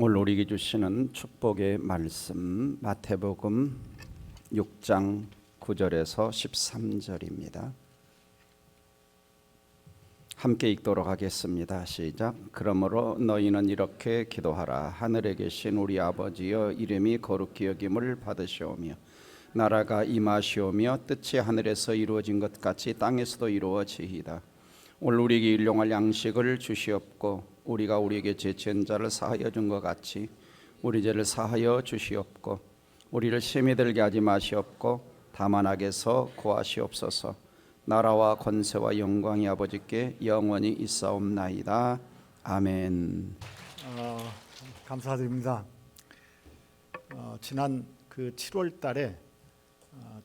오늘 우리에게 주시는 축복의 말씀 마태복음 6장 9절에서 13절입니다. 함께 읽도록 하겠습니다. 시작. 그러므로 너희는 이렇게 기도하라. 하늘에 계신 우리 아버지여, 이름이 거룩히 여김을 받으시오며 나라가 임하시오며 뜻이 하늘에서 이루어진 것 같이 땅에서도 이루어지이다. 오늘 우리에게 일용할 양식을 주시옵고 우리가 우리에게 죄지은 자를 사하여 준 것 같이 우리 죄를 사하여 주시옵고 우리를 시험에 들게 하지 마시옵고 다만 악에서 구하시옵소서. 나라와 권세와 영광이 아버지께 영원히 있사옵나이다. 아멘. 감사드립니다. 지난 그 7월 달에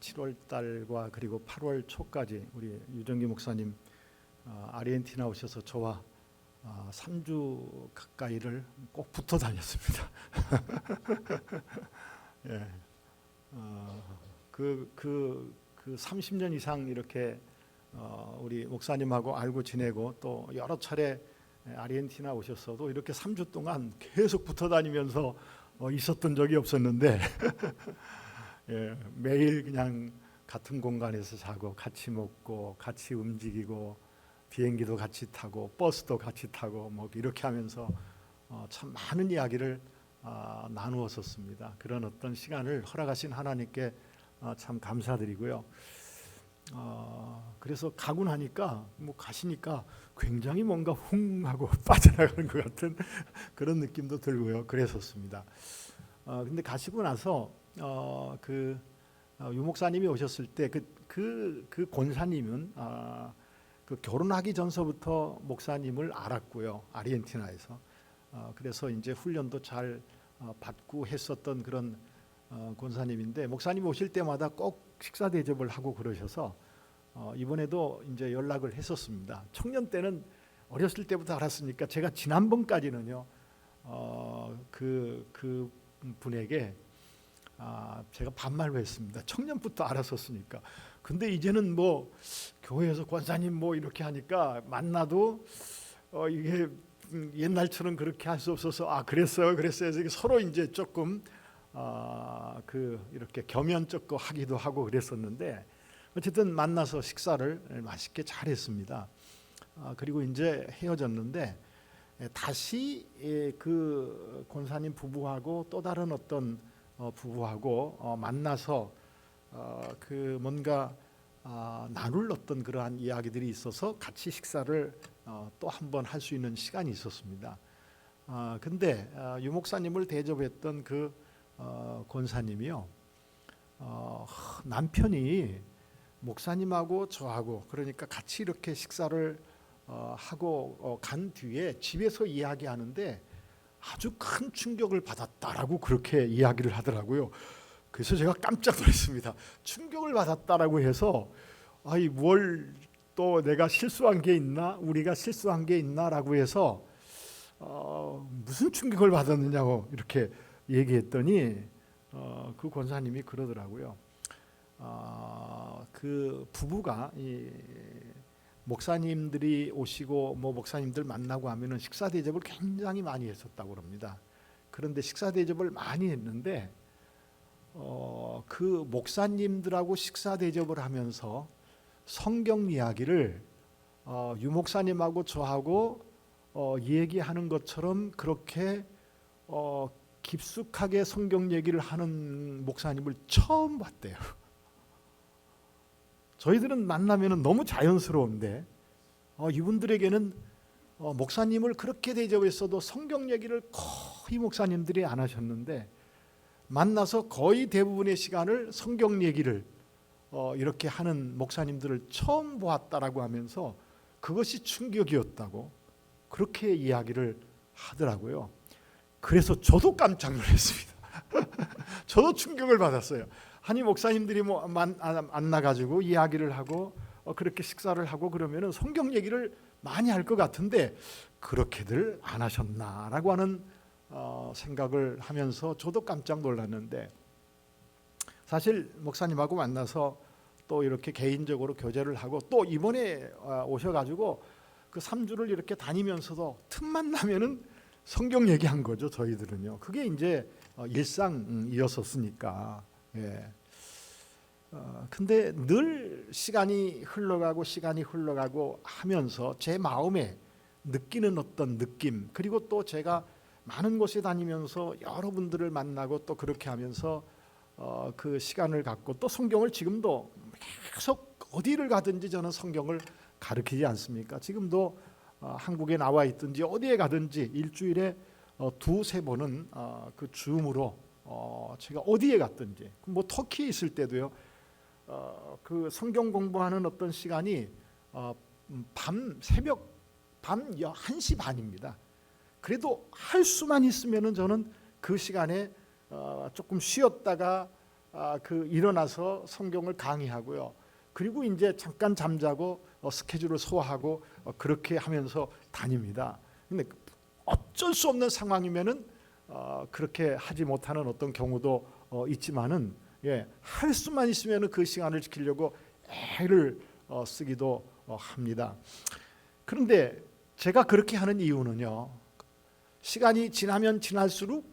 7월 달과 그리고 8월 초까지 우리 유정기 목사님 아르헨티나 오셔서 저와 3주 가까이를 꼭 붙어 다녔습니다. 예. 그 30년 이상 이렇게 우리 목사님하고 알고 지내고 또 여러 차례 아르헨티나 오셨어도 이렇게 3주 동안 계속 붙어 다니면서 있었던 적이 없었는데 예, 매일 그냥 같은 공간에서 자고 같이 먹고 같이 움직이고 비행기도 같이 타고 버스도 같이 타고 뭐 이렇게 하면서 참 많은 이야기를 나누었었습니다. 그런 어떤 시간을 허락하신 하나님께 참 감사드리고요. 그래서 가고 나니까 가시니까 굉장히 뭔가 훅 하고 빠져나가는 것 같은 그런 느낌도 들고요. 그랬었습니다. 근데 가시고 나서 유 목사님이 오셨을 때 그 권사님은 그 결혼하기 전서부터 목사님을 알았고요. 아르헨티나에서. 그래서 이제 훈련도 잘 받고 했었던 그런 권사님인데 목사님 오실 때마다 꼭 식사 대접을 하고 그러셔서 이번에도 이제 연락을 했었습니다. 청년 때는 어렸을 때부터 알았으니까 제가 지난번까지는요 그 분에게 제가 반말로 했습니다. 청년부터 알았었으니까. 근데 이제는 뭐 교회에서 권사님 뭐 이렇게 하니까 만나도 이게 옛날처럼 그렇게 할 수 없어서 그랬어요. 서로 이제 조금 이렇게 겸연쩍고 하기도 하고 그랬었는데 어쨌든 만나서 식사를 맛있게 잘했습니다. 그리고 이제 헤어졌는데 다시 그 권사님 부부하고 또 다른 어떤 부부하고 만나서 그 뭔가 나눌 어떤 그러한 이야기들이 있어서 같이 식사를 또 한 번 할 수 있는 시간이 있었습니다. 근데 유 목사님을 대접했던 그 권사님이요, 남편이 목사님하고 저하고 그러니까 같이 이렇게 식사를 하고 간 뒤에 집에서 이야기하는데 아주 큰 충격을 받았다라고 그렇게 이야기를 하더라고요. 그래서 제가 깜짝 놀랐습니다. 충격을 받았다라고 해서 뭘 또 내가 실수한 게 있나, 우리가 실수한 게 있나라고 해서 무슨 충격을 받았느냐고 이렇게 얘기했더니 그 권사님이 그러더라고요. 그 부부가 이 목사님들이 오시고 뭐 목사님들 만나고 하면은 식사 대접을 굉장히 많이 했었다고 합니다. 그런데 식사 대접을 많이 했는데 그 목사님들하고 식사 대접을 하면서 성경 이야기를 유 목사님하고 저하고 얘기하는 것처럼 그렇게 깊숙하게 성경 얘기를 하는 목사님을 처음 봤대요. 저희들은 만나면 너무 자연스러운데 이분들에게는 목사님을 그렇게 대접했어도 성경 얘기를 거의 목사님들이 안 하셨는데 만나서 거의 대부분의 시간을 성경 얘기를 이렇게 하는 목사님들을 처음 보았다라고 하면서 그것이 충격이었다고 그렇게 이야기를 하더라고요. 그래서 저도 깜짝 놀랐습니다. 저도 충격을 받았어요. 아니 목사님들이 만나가지고 이야기를 하고 그렇게 식사를 하고 그러면은 성경 얘기를 많이 할 것 같은데 그렇게들 안 하셨나라고 하는 생각을 하면서 저도 깜짝 놀랐는데 사실 목사님하고 만나서 또 이렇게 개인적으로 교제를 하고 또 이번에 오셔가지고 그 3주를 이렇게 다니면서도 틈만 나면은 성경 얘기한 거죠. 저희들은요. 그게 이제 일상이었었으니까. 예. 근데 늘 시간이 흘러가고 하면서 제 마음에 느끼는 어떤 느낌, 그리고 또 제가 많은 곳에 다니면서 여러분들을 만나고 또 그렇게 하면서 그 시간을 갖고 또 성경을 지금도 계속 어디를 가든지 저는 성경을 가르치지 않습니까? 지금도 한국에 나와 있든지 어디에 가든지 일주일에 두세 번은 그 줌으로 제가 어디에 갔든지 뭐 터키에 있을 때도요. 그 성경 공부하는 어떤 시간이 새벽 1시 반입니다. 그래도 할 수만 있으면은 저는 그 시간에 조금 쉬었다가 일어나서 성경을 강의하고요. 그리고 이제 잠깐 잠자고 스케줄을 소화하고 그렇게 하면서 다닙니다. 근데 어쩔 수 없는 상황이면은 그렇게 하지 못하는 어떤 경우도 있지만은 할 수만 있으면은 그 시간을 지키려고 애를 쓰기도 합니다. 그런데 제가 그렇게 하는 이유는요. 시간이 지나면 지날수록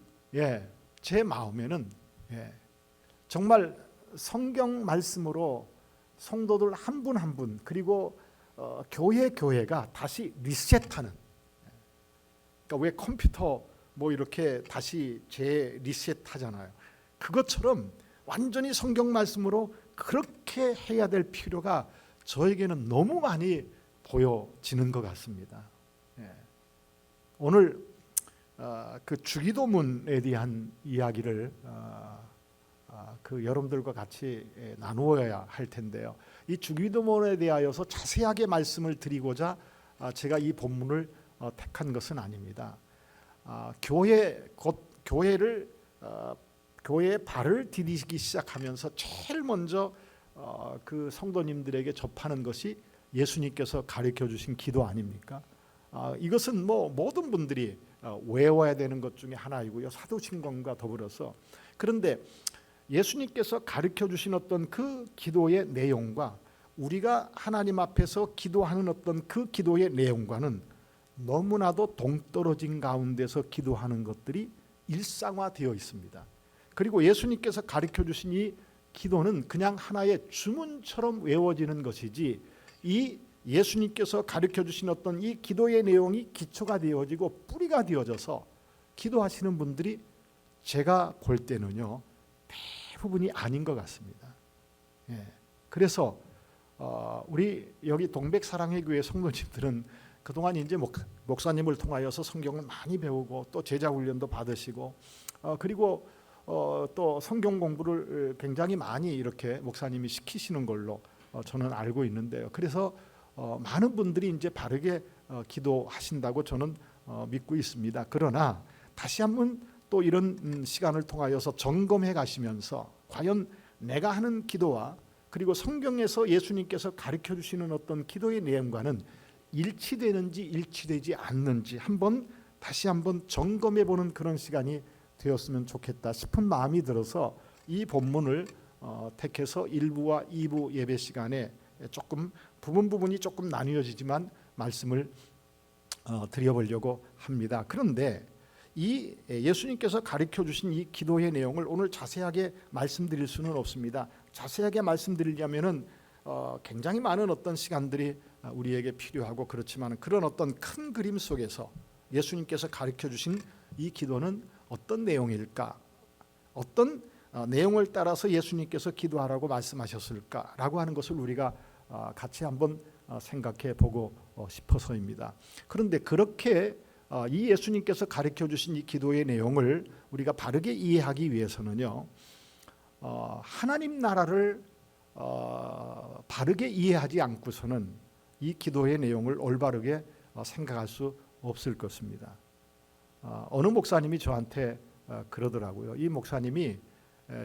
제 마음에는 정말 성경 말씀으로 성도들 한 분 한 분 그리고 교회가 다시 리셋하는, 그러니까 왜 컴퓨터 뭐 이렇게 다시 리셋하잖아요. 그것처럼 완전히 성경 말씀으로 그렇게 해야 될 필요가 저에게는 너무 많이 보여지는 것 같습니다. 오늘 그 주기도문에 대한 이야기를 여러분들과 같이 나누어야 할 텐데요. 이 주기도문에 대하여서 자세하게 말씀을 드리고자 제가 이 본문을 택한 것은 아닙니다. 교회의 발을 디디기 시작하면서 제일 먼저 그 성도님들에게 접하는 것이 예수님께서 가르쳐 주신 기도 아닙니까? 이것은 뭐 모든 분들이 외워야 되는 것 중에 하나이고요. 사도신경과 더불어서. 그런데 예수님께서 가르쳐 주신 어떤 그 기도의 내용과 우리가 하나님 앞에서 기도하는 어떤 그 기도의 내용과는 너무나도 동떨어진 가운데서 기도하는 것들이 일상화되어 있습니다. 그리고 예수님께서 가르쳐 주신 이 기도는 그냥 하나의 주문처럼 외워지는 것이지, 이 예수님께서 가르쳐 주신 어떤 이 기도의 내용이 기초가 되어지고 뿌리가 되어져서 기도하시는 분들이 제가 볼 때는요 대부분이 아닌 것 같습니다. 그래서 우리 여기 동백사랑의 교회 성도님들은 그동안 이제 목사님을 통하여서 성경을 많이 배우고 또 제자 훈련도 받으시고 그리고 또 성경 공부를 굉장히 많이 이렇게 목사님이 시키시는 걸로 저는 알고 있는데요. 그래서 많은 분들이 이제 바르게 기도하신다고 저는 믿고 있습니다. 그러나 다시 한번 또 이런 시간을 통하여서 점검해 가시면서 과연 내가 하는 기도와 그리고 성경에서 예수님께서 가르쳐 주시는 어떤 기도의 내용과는 일치되는지 일치되지 않는지 다시 한번 점검해 보는 그런 시간이 되었으면 좋겠다 싶은 마음이 들어서 이 본문을 택해서 1부와 2부 예배 시간에 조금 부분이 조금 나뉘어지지만 말씀을 드려보려고 합니다. 그런데 이 예수님께서 가르쳐 주신 이 기도의 내용을 오늘 자세하게 말씀드릴 수는 없습니다. 자세하게 말씀드리려면은 굉장히 많은 어떤 시간들이 우리에게 필요하고, 그렇지만 그런 어떤 큰 그림 속에서 예수님께서 가르쳐 주신 이 기도는 어떤 내용일까? 어떤 내용을 따라서 예수님께서 기도하라고 말씀하셨을까라고 하는 것을 우리가 같이 한번 생각해 보고 싶어서입니다. 그런데 그렇게 이 예수님께서 가르쳐 주신 이 기도의 내용을 우리가 바르게 이해하기 위해서는요, 하나님 나라를 바르게 이해하지 않고서는 이 기도의 내용을 올바르게 생각할 수 없을 것입니다. 어느 목사님이 저한테 그러더라고요. 이 목사님이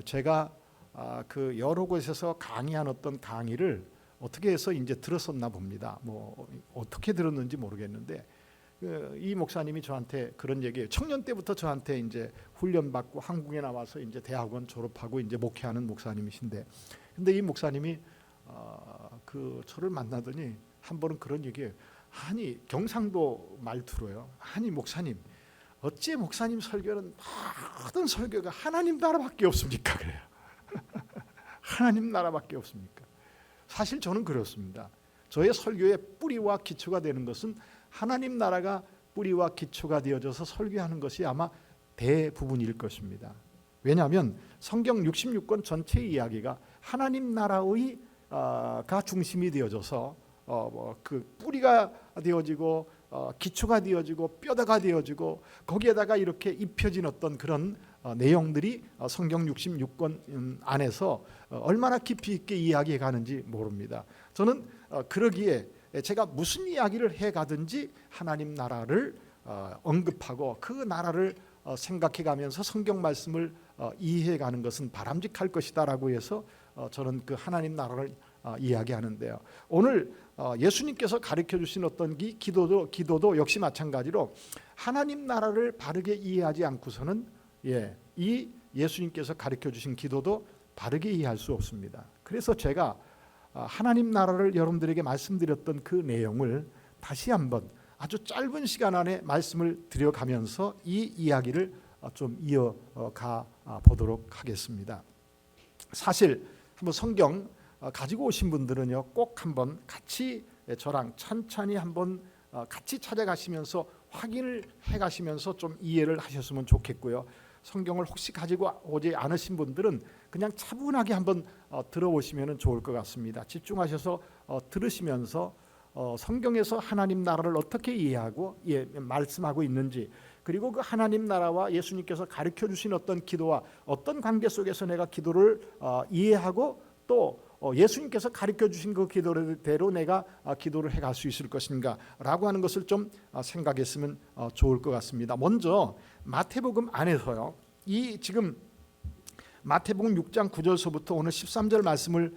제가 그 여러 곳에서 강의한 어떤 강의를 어떻게 해서 이제 들었었나 봅니다. 뭐 어떻게 들었는지 모르겠는데 이 목사님이 저한테 그런 얘기예요. 청년 때부터 저한테 이제 훈련 받고 한국에 나와서 이제 대학원 졸업하고 이제 목회하는 목사님이신데, 근데 이 목사님이 저를 만나더니 한 번은 그런 얘기예요. 아니, 경상도 말투로요. 아니 목사님, 어찌 목사님 설교는 모든 설교가 하나님 나라밖에 없습니까? 그래요. 하나님 나라밖에 없습니까? 사실 저는 그렇습니다. 저의 설교의 뿌리와 기초가 되는 것은 하나님 나라가 뿌리와 기초가 되어져서 설교하는 것이 아마 대부분일 것입니다. 왜냐하면 성경 66권 전체 이야기가 하나님 나라의 가 중심이 되어져서 그 뿌리가 되어지고 기초가 되어지고 뼈대가 되어지고 거기에다가 이렇게 입혀진 어떤 그런 내용들이 성경 66권 안에서 얼마나 깊이 있게 이야기해 가는지 모릅니다. 저는 그러기에 제가 무슨 이야기를 해 가든지 하나님 나라를 언급하고 그 나라를 생각해 가면서 성경 말씀을 이해해 가는 것은 바람직할 것이다라고 해서 저는 그 하나님 나라를 이야기하는데요. 오늘 예수님께서 가르쳐 주신 어떤 기도도 역시 마찬가지로 하나님 나라를 바르게 이해하지 않고서는 이 예수님께서 가르쳐 주신 기도도 바르게 이해할 수 없습니다. 그래서 제가 하나님 나라를 여러분들에게 말씀드렸던 그 내용을 다시 한번 아주 짧은 시간 안에 말씀을 드려가면서 이 이야기를 좀 이어가 보도록 하겠습니다. 사실 한번 성경 가지고 오신 분들은요, 꼭 한번 같이 저랑 천천히 한번 같이 찾아가시면서 확인을 해가시면서 좀 이해를 하셨으면 좋겠고요. 성경을 혹시 가지고 오지 않으신 분들은 그냥 차분하게 한번 들어보시면 좋을 것 같습니다. 집중하셔서 들으시면서 성경에서 하나님 나라를 어떻게 이해하고 말씀하고 있는지, 그리고 그 하나님 나라와 예수님께서 가르쳐 주신 어떤 기도와 어떤 관계 속에서 내가 기도를 이해하고 또 예수님께서 가르쳐 주신 그 기도대로 내가 기도를 해갈 수 있을 것인가라고 하는 것을 좀 생각했으면 좋을 것 같습니다. 먼저 마태복음 안에서요, 이 지금 마태복음 6장 9절서부터 오늘 13절 말씀을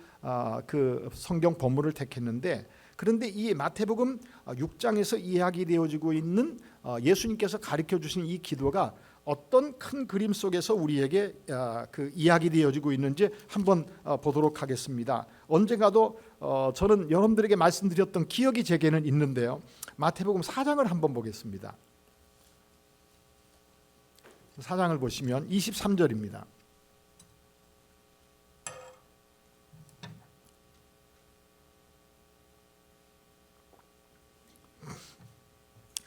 그 성경 본문을 택했는데, 그런데 이 마태복음 6장에서 이야기되어지고 있는 예수님께서 가르쳐 주신 이 기도가 어떤 큰 그림 속에서 우리에게 그 이야기되어지고 있는지 한번 보도록 하겠습니다. 언젠가도 저는 여러분들에게 말씀드렸던 기억이 제게는 있는데요. 마태복음 4장을 한번 보겠습니다. 4장을 보시면 23절입니다.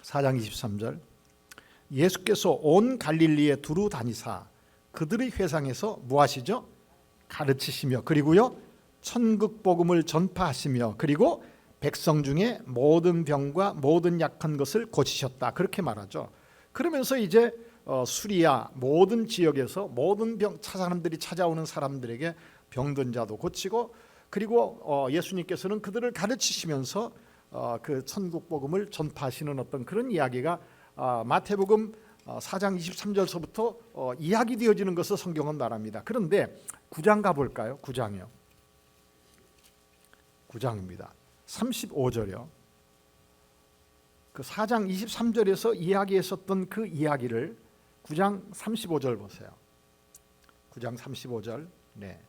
(4장 23절) 예수께서 온 갈릴리에 두루 다니사 그들의 회상에서 무엇이죠? 가르치시며, 그리고요 천국 복음을 전파하시며, 그리고 백성 중에 모든 병과 모든 약한 것을 고치셨다, 그렇게 말하죠. 그러면서 이제 수리아 모든 지역에서 모든 사람들이 찾아오는 사람들에게 병든 자도 고치고, 그리고 예수님께서는 그들을 가르치시면서 그 천국 복음을 전파하시는 어떤 그런 이야기가 마태복음 4장 23절서부터 이야기되어지는 것을 성경은 말합니다. 그런데 9장 가볼까요? 9장이요. 9장입니다. 35절이요. 그 4장 23절에서 이야기했었던 그 이야기를 9장 35절 보세요. 9장 35절. 네.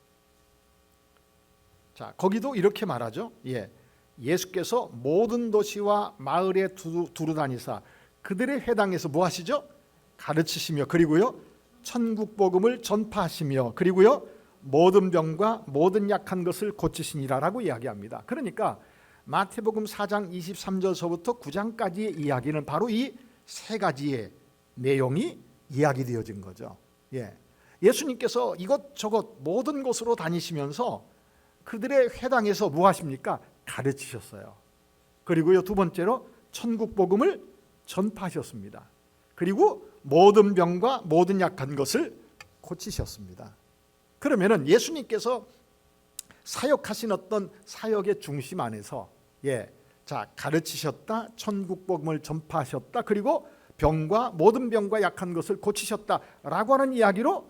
자, 거기도 이렇게 말하죠. 예수께서 모든 도시와 마을에 두루 다니사 그들의 회당에서 뭐 하시죠? 가르치시며, 그리고요 천국 복음을 전파하시며, 그리고요 모든 병과 모든 약한 것을 고치시니라라고 이야기합니다. 그러니까 마태복음 4장 23절서부터 9장까지의 이야기는 바로 이 세 가지의 내용이 이야기되어진 거죠. 예수님께서 이것저것 모든 곳으로 다니시면서 그들의 회당에서 뭐 하십니까? 가르치셨어요. 그리고요 두 번째로 천국 복음을 전파하셨습니다. 그리고 모든 병과 모든 약한 것을 고치셨습니다. 그러면은 예수님께서 사역하신 어떤 사역의 중심 안에서 자, 가르치셨다, 천국 복음을 전파하셨다, 그리고 병과 모든 병과 약한 것을 고치셨다라고 하는 이야기로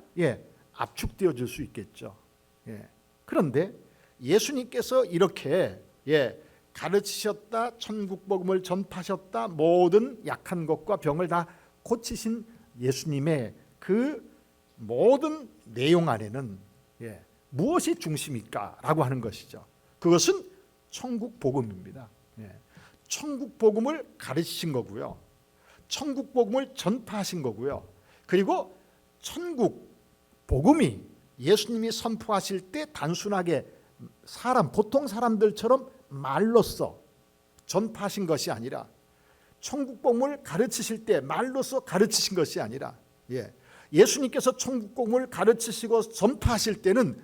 압축되어질 수 있겠죠. 그런데 예수님께서 이렇게 가르치셨다, 천국 복음을 전파하셨다, 모든 약한 것과 병을 다 고치신 예수님의 그 모든 내용 안에는 무엇이 중심일까라고 하는 것이죠. 그것은 천국 복음입니다. 천국 복음을 가르치신 거고요. 천국 복음을 전파하신 거고요. 그리고 천국 복음이 예수님이 선포하실 때 단순하게 보통 사람들처럼 말로써 전파하신 것이 아니라, 천국 복음을 가르치실 때 말로써 가르치신 것이 아니라, 예수님께서 천국 복음을 가르치시고 전파하실 때는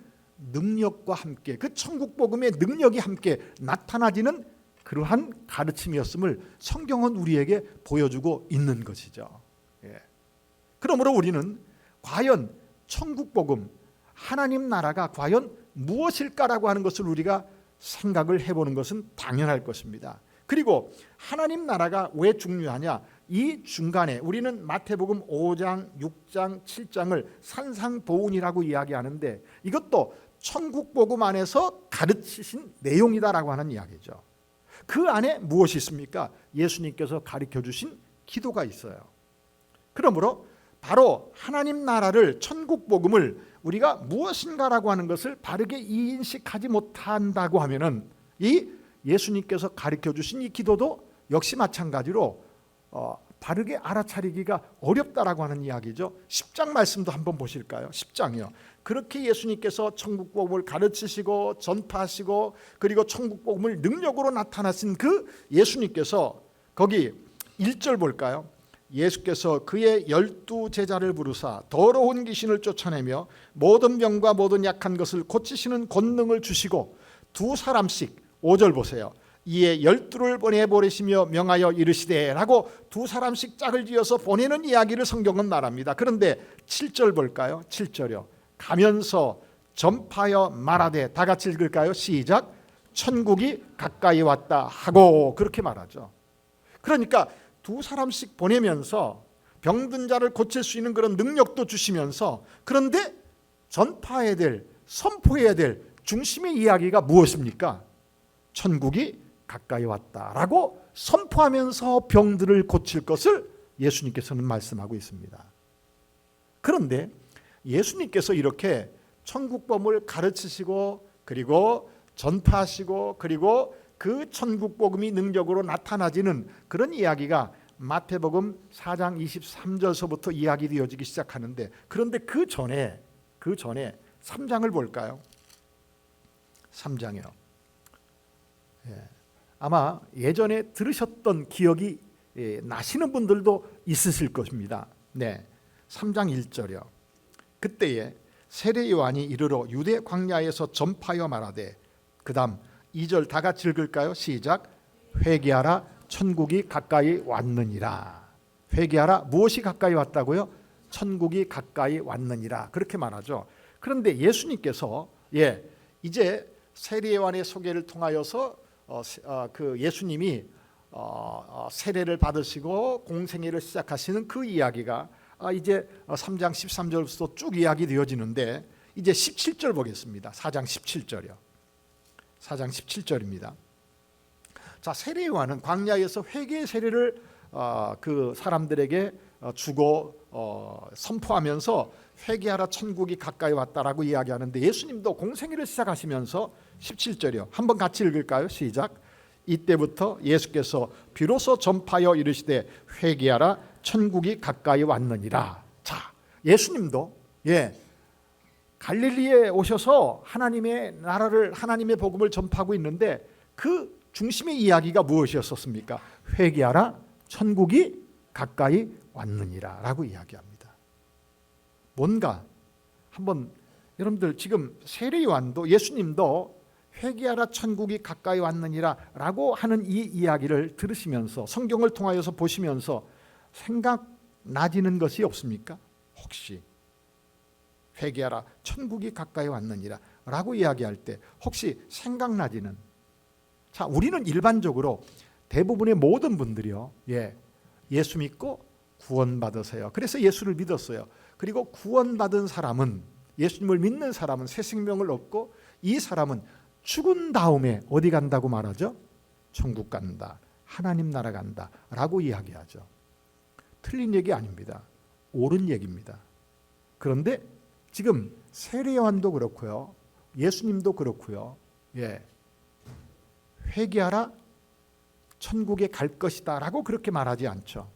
능력과 함께, 그 천국 복음의 능력이 함께 나타나지는 그러한 가르침이었음을 성경은 우리에게 보여주고 있는 것이죠. 그러므로 우리는 과연 천국 복음, 하나님 나라가 과연 무엇일까라고 하는 것을 우리가 생각을 해보는 것은 당연할 것입니다. 그리고 하나님 나라가 왜 중요하냐? 이 중간에 우리는 마태복음 5장, 6장, 7장을 산상보훈이라고 이야기하는데, 이것도 천국 복음 안에서 가르치신 내용이다라고 하는 이야기죠. 그 안에 무엇이 있습니까? 예수님께서 가르쳐 주신 기도가 있어요. 그러므로 바로 하나님 나라를, 천국 복음을 우리가 무엇인가라고 하는 것을 바르게 인식하지 못한다고 하면은 이 예수님께서 가르쳐 주신 이 기도도 역시 마찬가지로 바르게 알아차리기가 어렵다라고 하는 이야기죠. 10장 말씀도 한번 보실까요? 10장이요. 그렇게 예수님께서 천국 복음을 가르치시고 전파하시고 그리고 천국 복음을 능력으로 나타나신 그 예수님께서 거기 1절 볼까요? 예수께서 그의 12 제자를 부르사 더러운 귀신을 쫓아내며 모든 병과 모든 약한 것을 고치시는 권능을 주시고 두 사람씩, 5절 보세요. 이에 12를 보내버리시며 명하여 이르시되 라고 두 사람씩 짝을 지어서 보내는 이야기를 성경은 말합니다. 그런데 7절 볼까요? 7절이요. 가면서 전파하여 말하되, 다 같이 읽을까요? 시작. 천국이 가까이 왔다 하고, 그렇게 말하죠. 그러니까 두 사람씩 보내면서 병든 자를 고칠 수 있는 그런 능력도 주시면서, 그런데 전파해야 될, 선포해야 될 중심의 이야기가 무엇입니까? 천국이 가까이 왔다라고 선포하면서 병들을 고칠 것을 예수님께서는 말씀하고 있습니다. 그런데 예수님께서 이렇게 천국 복음을 가르치시고 그리고 전파하시고 그리고 그 천국 복음이 능력으로 나타나지는 그런 이야기가 마태복음 4장 23절서부터 이야기되어지기 시작하는데, 그런데 그 전에 3장을 볼까요? 3장이요. 아마 예전에 들으셨던 기억이 나시는 분들도 있으실 것입니다. 3장 1절이요. 그때에 세례 요한이 이르러 유대 광야에서 전파하여 말하되, 그 다음 2절 다 같이 읽을까요? 시작. 회개하라, 천국이 가까이 왔느니라. 회개하라, 무엇이 가까이 왔다고요? 천국이 가까이 왔느니라, 그렇게 말하죠. 그런데 예수님께서 이제 세례 요한의 소개를 통하여서 그 예수님이 세례를 받으시고 공생애를 시작하시는 그 이야기가 이제 3장 13절부터 쭉 이야기되어지는데, 이제 17절 보겠습니다. 4장 17절이요. 4장 17절입니다. 자, 세례 요한은 광야에서 회개 세례를 그 사람들에게 주고 선포하면서 회개하라, 천국이 가까이 왔다라고 이야기하는데, 예수님도 공생애를 시작하시면서 17절이요. 한번 같이 읽을까요? 시작. 이때부터 예수께서 비로소 전파하여 이르시되 회개하라, 천국이 가까이 왔느니라. 자, 예수님도 갈릴리에 오셔서 하나님의 나라를, 하나님의 복음을 전파하고 있는데, 그 중심의 이야기가 무엇이었습니까? 회개하라, 천국이 가까이 왔느니라 라고 이야기합니다. 뭔가 한번 여러분들, 지금 세례 요한도 예수님도 회개하라, 천국이 가까이 왔느니라 라고 하는 이 이야기를 들으시면서, 성경을 통하여서 보시면서 생각나지는 것이 없습니까? 혹시 회개하라, 천국이 가까이 왔느니라 라고 이야기할 때 혹시 생각나지는, 자, 우리는 일반적으로 대부분의 모든 분들이요, 예수 믿고 구원받으세요. 그래서 예수를 믿었어요. 그리고 구원받은 사람은, 예수님을 믿는 사람은 새 생명을 얻고, 이 사람은 죽은 다음에 어디 간다고 말하죠? 천국 간다, 하나님 나라 간다 라고 이야기하죠. 틀린 얘기 아닙니다. 옳은 얘기입니다. 그런데 지금 세례 요한도 그렇고요, 예수님도 그렇고요, 회개하라, 천국에 갈 것이다 라고 그렇게 말하지 않죠.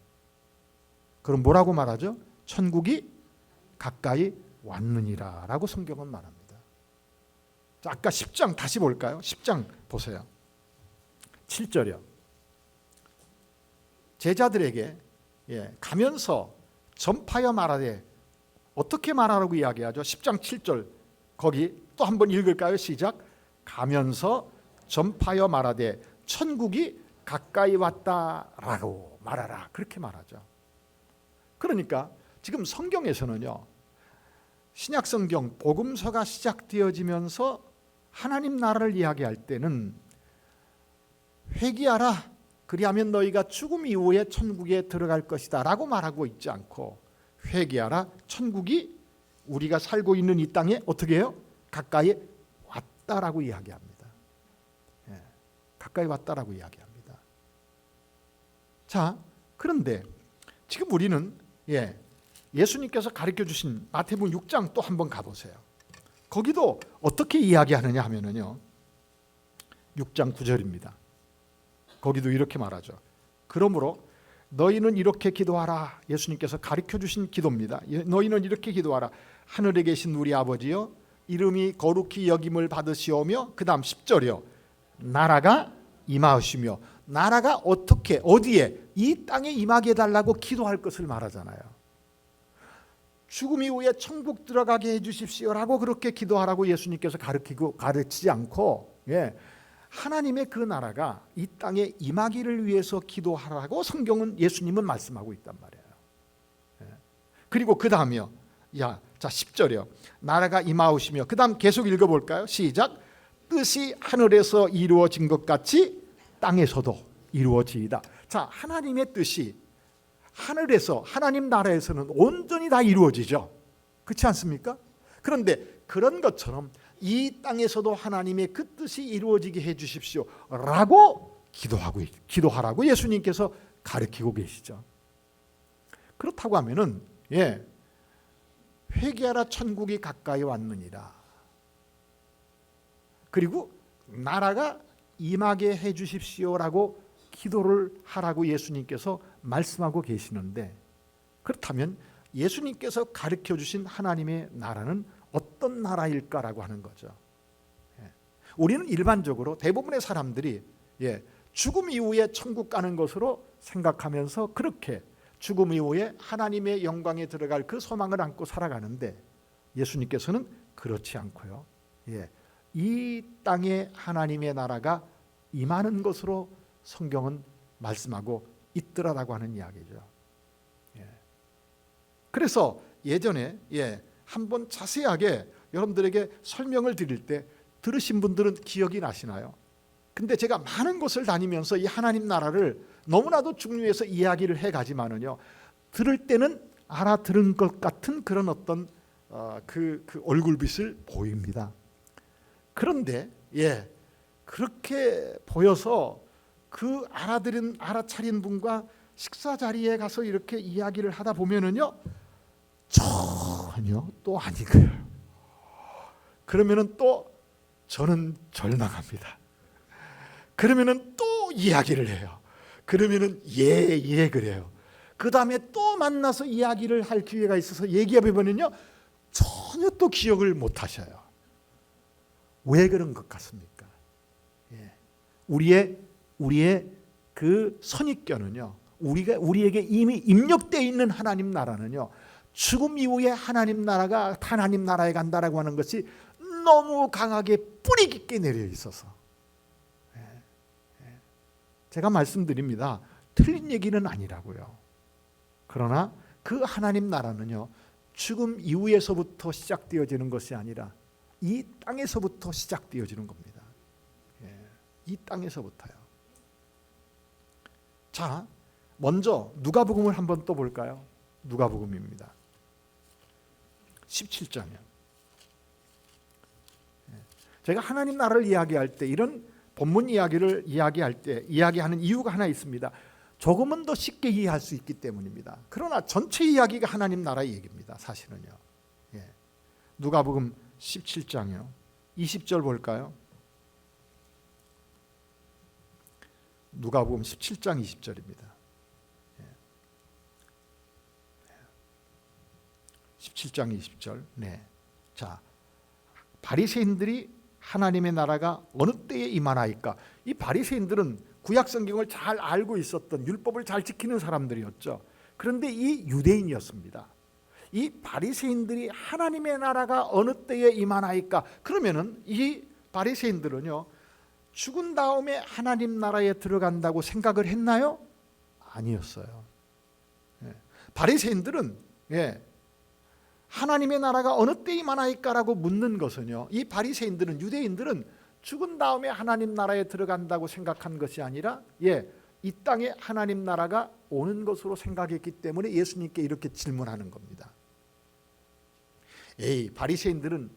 그럼 뭐라고 말하죠? 천국이 가까이 왔느니라 라고 성경은 말합니다. 자, 아까 10장 다시 볼까요? 10장 보세요. 7절이요. 제자들에게 가면서 전파하여 말하되, 어떻게 말하라고 이야기하죠? 10장 7절 거기 또 한번 읽을까요? 시작. 가면서 전파하여 말하되 천국이 가까이 왔다라고 말하라, 그렇게 말하죠. 그러니까 지금 성경에서는요, 신약성경 복음서가 시작되어지면서 하나님 나라를 이야기할 때는 회개하라, 그리하면 너희가 죽음 이후에 천국에 들어갈 것이다 라고 말하고 있지 않고, 회개하라, 천국이 우리가 살고 있는 이 땅에 어떻게 해요? 가까이 왔다라고 이야기합니다. 가까이 왔다라고 이야기합니다. 자, 그런데 지금 우리는 예수님께서 가르쳐 주신 마태복음 6장 또 한번 가보세요. 거기도 어떻게 이야기하느냐 하면은요, 6장 9절입니다. 거기도 이렇게 말하죠. 그러므로 너희는 이렇게 기도하라. 예수님께서 가르쳐 주신 기도입니다. 너희는 이렇게 기도하라. 하늘에 계신 우리 아버지여, 이름이 거룩히 여김을 받으시오며, 그 다음 10절이요. 나라가 임하시며, 나라가 어떻게 어디에 이 땅에 임하게 해달라고 기도할 것을 말하잖아요. 죽음 이후에 천국 들어가게 해주십시오라고 그렇게 기도하라고 예수님께서 가르치지 않고, 하나님의 그 나라가 이 땅에 임하기를 위해서 기도하라고 성경은, 예수님은 말씀하고 있단 말이에요. 그리고 그 다음이요. 자 10절이요. 나라가 임하시며, 그 다음 계속 읽어볼까요? 시작. 뜻이 하늘에서 이루어진 것 같이 땅에서도 이루어지이다. 자, 하나님의 뜻이 하늘에서, 하나님 나라에서는 온전히 다 이루어지죠. 그렇지 않습니까? 그런데 그런 것처럼 이 땅에서도 하나님의 그 뜻이 이루어지게 해 주십시오 라고 기도하라고 예수님께서 가르치고 계시죠. 그렇다고 하면은 회개하라, 천국이 가까이 왔느니라, 그리고 나라가 임하게 해 주십시오라고 기도를 하라고 예수님께서 말씀하고 계시는데, 그렇다면 예수님께서 가르쳐 주신 하나님의 나라는 어떤 나라일까라고 하는 거죠. 우리는 일반적으로 대부분의 사람들이 죽음 이후에 천국 가는 것으로 생각하면서 그렇게 죽음 이후에 하나님의 영광에 들어갈 그 소망을 안고 살아가는데, 예수님께서는 그렇지 않고요, 이 땅에 하나님의 나라가 임하는 것으로 성경은 말씀하고 있더라라고 하는 이야기죠. 그래서 예전에 한번 자세하게 여러분들에게 설명을 드릴 때 들으신 분들은 기억이 나시나요? 근데 제가 많은 곳을 다니면서 이 하나님 나라를 너무나도 중요해서 이야기를 해가지만은요, 들을 때는 알아들은 것 같은 그런 어떤 그 얼굴빛을 보입니다. 그런데 그렇게 보여서 그 알아차린 분과 식사 자리에 가서 이렇게 이야기를 하다 보면은요, 전혀 또 아니고요. 그러면은 또 저는 절망합니다. 그러면은 또 이야기를 해요. 그러면은 그래요. 그 다음에 또 만나서 이야기를 할 기회가 있어서 얘기해 보면요, 전혀 또 기억을 못 하셔요. 왜 그런 것 같습니까? 우리의 그 선입견은요, 우리에게 이미 입력되어 있는 하나님 나라는요, 죽음 이후에 하나님 나라가 하나님 나라에 간다라고 하는 것이 너무 강하게 뿌리 깊게 내려 있어서, 제가 말씀드립니다. 틀린 얘기는 아니라고요. 그러나 그 하나님 나라는요, 죽음 이후에서부터 시작되어지는 것이 아니라 이 땅에서부터 시작되어지는 겁니다. 이 땅에서부터요. 자, 먼저 누가복음을 한번 또 볼까요? 누가복음입니다. 17장이요. 제가 하나님 나라를 이야기할 때, 이런 본문 이야기를 이야기할 때 이야기하는 이유가 하나 있습니다. 조금은 더 쉽게 이해할 수 있기 때문입니다. 그러나 전체 이야기가 하나님 나라의 얘기입니다. 사실은요. 누가복음 17장이요. 20절 볼까요? 누가복음 17장 20절입니다. 17장 20절. 네. 자, 바리새인들이 하나님의 나라가 어느 때에 임하나이까. 이 바리새인들은 구약 성경을 잘 알고 있었던, 율법을 잘 지키는 사람들이었죠. 그런데 이 유대인이었습니다. 이 바리새인들이 하나님의 나라가 어느 때에 임하나이까. 그러면은 이 바리새인들은요, 죽은 다음에 하나님 나라에 들어간다고 생각을 했나요? 아니었어요. 바리새인들은 하나님의 나라가 어느 때 임하나이까라고 묻는 것은요, 이 바리새인들은, 유대인들은 죽은 다음에 하나님 나라에 들어간다고 생각한 것이 아니라 이 땅에 하나님 나라가 오는 것으로 생각했기 때문에 예수님께 이렇게 질문하는 겁니다. 바리새인들은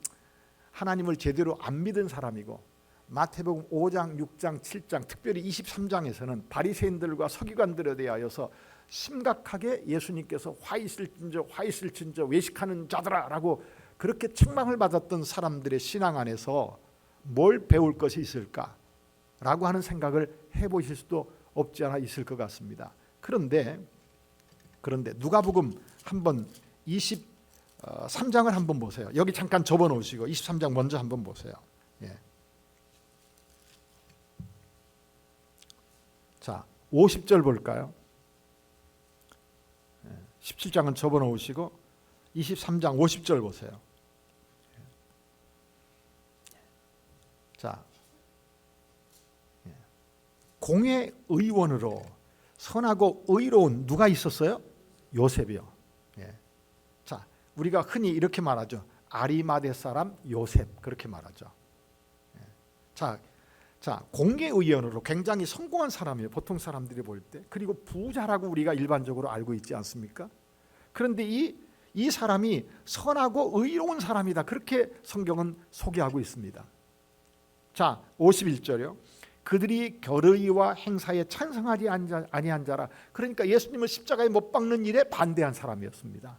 하나님을 제대로 안 믿은 사람이고, 마태복음 5장, 6장, 7장, 특별히 23장에서는 바리새인들과 서기관들에 대하여서 심각하게 예수님께서 화 있을진저 외식하는 자들아라고 그렇게 책망을 받았던 사람들의 신앙 안에서 뭘 배울 것이 있을까라고 하는 생각을 해보실 수도 없지 않아 있을 것 같습니다. 그런데 누가복음 한번 23장을 한번 보세요. 여기 잠깐 접어놓으시고 23장 먼저 한번 보세요. 자, 50절 볼까요? 17장은 접어놓으시고 23장 50절 보세요. 자, 공의 의원으로 선하고 의로운 누가 있었어요? 요셉이요. 자, 우리가 흔히 이렇게 말하죠. 아리마대 사람 요셉, 그렇게 말하죠. 자, 공의의원으로 굉장히 성공한 사람이에요. 보통 사람들이 볼 때. 그리고 부자라고 우리가 일반적으로 알고 있지 않습니까? 그런데 이 사람이 선하고 의로운 사람이다. 그렇게 성경은 소개하고 있습니다. 자, 51절이요. 그들이 결의와 행사에 찬성하지 아니한 자라. 그러니까 예수님을 십자가에 못 박는 일에 반대한 사람이었습니다.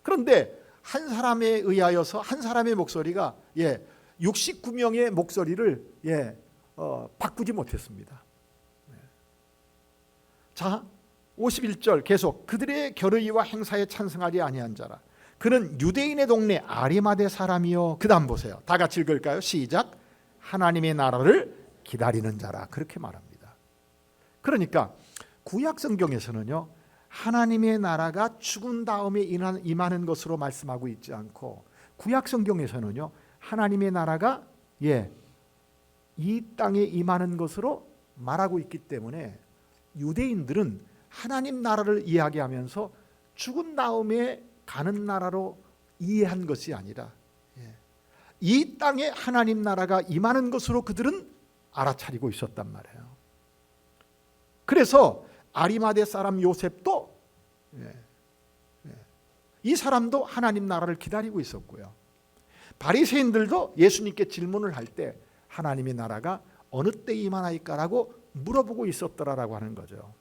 그런데 한 사람에 의하여서 한 사람의 목소리가 69명의 목소리를 바꾸지 못했습니다. 자, 51절 계속 그들의 결의와 행사에 찬성하지 아니한 자라. 그는 유대인의 동네 아리마대 사람이요. 그 다음 보세요. 다 같이 읽을까요? 시작. 하나님의 나라를 기다리는 자라. 그렇게 말합니다. 그러니까 구약 성경에서는요, 하나님의 나라가 죽은 다음에 임하는 것으로 말씀하고 있지 않고, 구약 성경에서는요, 하나님의 나라가 이 땅에 임하는 것으로 말하고 있기 때문에 유대인들은 하나님 나라를 이야기하면서 죽은 다음에 가는 나라로 이해한 것이 아니라 이 땅에 하나님 나라가 임하는 것으로 그들은 알아차리고 있었단 말이에요. 그래서 아리마대 사람 요셉도 이 사람도 하나님 나라를 기다리고 있었고요. 바리새인들도 예수님께 질문을 할 때 하나님의 나라가 어느 때 임하나이까라고 물어보고 있었더라라고 하는 거죠.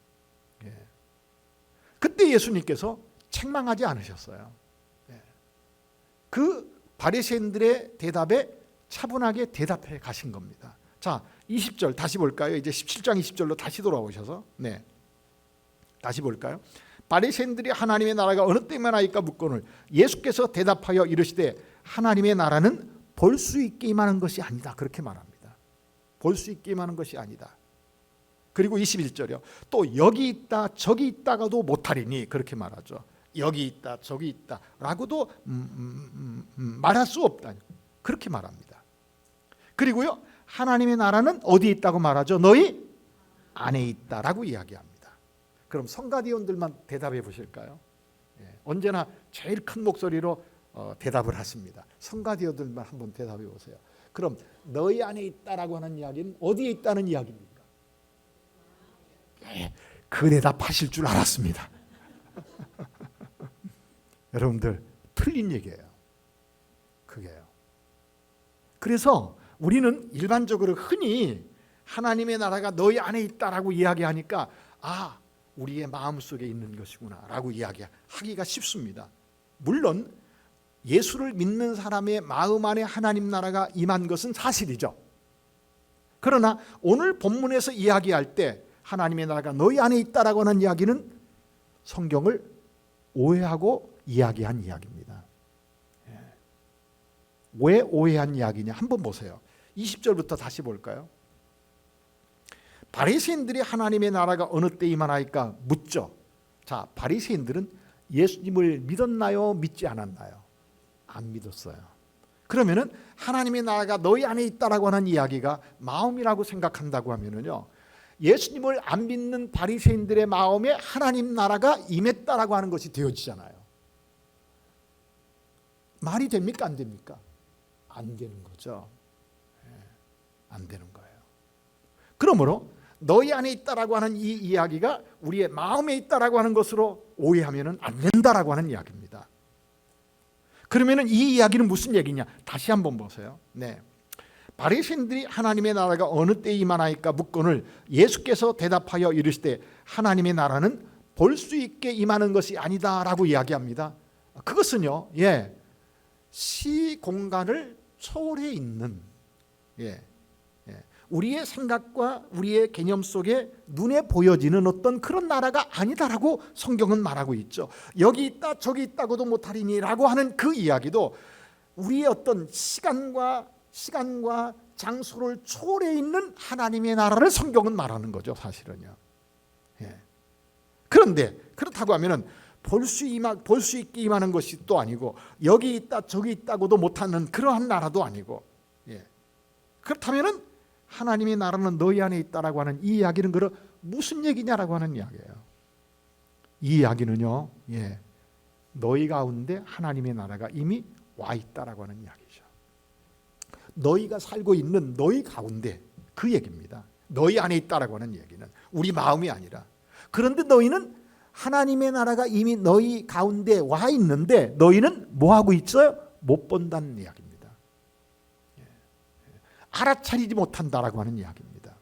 그때 예수님께서 책망하지 않으셨어요. 그 바리새인들의 대답에 차분하게 대답해 가신 겁니다. 자, 20절 다시 볼까요? 이제 17장 20절로 다시 돌아오셔서 다시 볼까요? 바리새인들이 하나님의 나라가 어느 때 임하나이까 묻거늘 예수께서 대답하여 이르시되 하나님의 나라는 볼 수 있게 임하는 것이 아니다. 그렇게 말합니다. 볼 수 있게 임하는 것이 아니다. 그리고 21절이요. 또 여기 있다 저기 있다가도 못하리니 그렇게 말하죠. 여기 있다 저기 있다 라고도 말할 수 없다. 그렇게 말합니다. 그리고요, 하나님의 나라는 어디에 있다고 말하죠? 너희 안에 있다라고 이야기합니다. 그럼 성가대원들만 대답해 보실까요? 언제나 제일 큰 목소리로 대답을 하십니다. 성가대원들만 한번 대답해 보세요. 그럼 너희 안에 있다라고 하는 이야기는 어디에 있다는 이야기입니까? 그 대답하실 줄 알았습니다. 여러분들 틀린 얘기예요. 그게요. 그래서 우리는 일반적으로 흔히 하나님의 나라가 너희 안에 있다라고 이야기하니까 우리의 마음속에 있는 것이구나 라고 이야기하기가 쉽습니다. 물론 예수를 믿는 사람의 마음 안에 하나님 나라가 임한 것은 사실이죠. 그러나 오늘 본문에서 이야기할 때 하나님의 나라가 너희 안에 있다라고 하는 이야기는 성경을 오해하고 이야기한 이야기입니다. 왜 오해한 이야기냐 한번 보세요. 20절부터 다시 볼까요? 바리새인들이 하나님의 나라가 어느 때 임하나이까 묻죠. 자, 바리새인들은 예수님을 믿었나요? 믿지 않았나요? 안 믿었어요. 그러면은 하나님의 나라가 너희 안에 있다라고 하는 이야기가 마음이라고 생각한다고 하면은요, 예수님을 안 믿는 바리새인들의 마음에 하나님 나라가 임했다라고 하는 것이 되어지잖아요. 말이 됩니까? 안 됩니까? 안 되는 거죠. 안 되는 거예요. 그러므로 너희 안에 있다라고 하는 이 이야기가 우리의 마음에 있다라고 하는 것으로 오해하면은 안 된다라고 하는 이야기입니다. 그러면은 이 이야기는 무슨 얘기냐? 다시 한번 보세요. 네. 바리새인들이 하나님의 나라가 어느 때 임하나이까 묻거늘 예수께서 대답하여 이르시되 하나님의 나라는 볼 수 있게 임하는 것이 아니다라고 이야기합니다. 그것은요, 시공간을 초월해 있는, 우리의 생각과 우리의 개념 속에 눈에 보여지는 어떤 그런 나라가 아니다라고 성경은 말하고 있죠. 여기 있다 저기 있다고도 못하리니라고 하는 그 이야기도 우리의 어떤 시간과 장소를 초월해 있는 하나님의 나라를 성경은 말하는 거죠, 사실은요. 그런데 그렇다고 하면은 볼 수 있게 임하는 것이 또 아니고 여기 있다 저기 있다고도 못하는 그러한 나라도 아니고, 그렇다면은 하나님의 나라는 너희 안에 있다라고 하는 이 이야기는 그럼 무슨 얘기냐라고 하는 이야기예요. 이 이야기는요, 너희 가운데 하나님의 나라가 이미 와 있다라고 하는 이야기죠. 너희가 살고 있는 너희 가운데 그 얘기입니다. 너희 안에 있다라고 하는 얘기는 우리 마음이 아니라, 그런데 너희는 하나님의 나라가 이미 너희 가운데 와 있는데 너희는 뭐 하고 있어요? 못 본다는 이야기입니다. 알아차리지 못한다라고 하는 이야기입니다.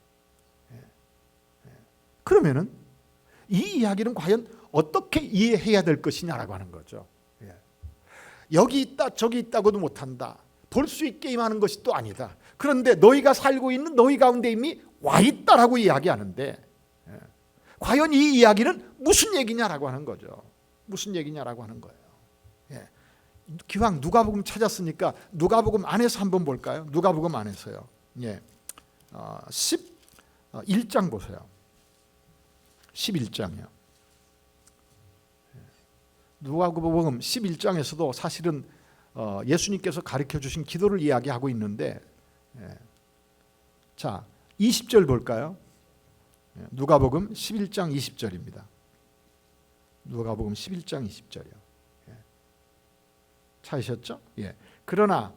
그러면은 이 이야기는 과연 어떻게 이해해야 될 것이냐라고 하는 거죠. 여기 있다 저기 있다고도 못한다. 볼 수 있게 임하는 것이 또 아니다. 그런데 너희가 살고 있는 너희 가운데 이미 와 있다라고 이야기하는데, 과연 이 이야기는 무슨 얘기냐라고 하는 거죠. 무슨 얘기냐라고 하는 거예요. 기왕 누가복음 찾았으니까 누가복음 안에서 한번 볼까요? 누가복음 안에서요. 11장 보세요. 11장이요. 누가복음 11장에서도 사실은 예수님께서 가르쳐 주신 기도를 이야기하고 있는데, 자, 20절 볼까요? 누가복음 11장 20절입니다. 누가복음 11장 20절이요. 찾으셨죠? 그러나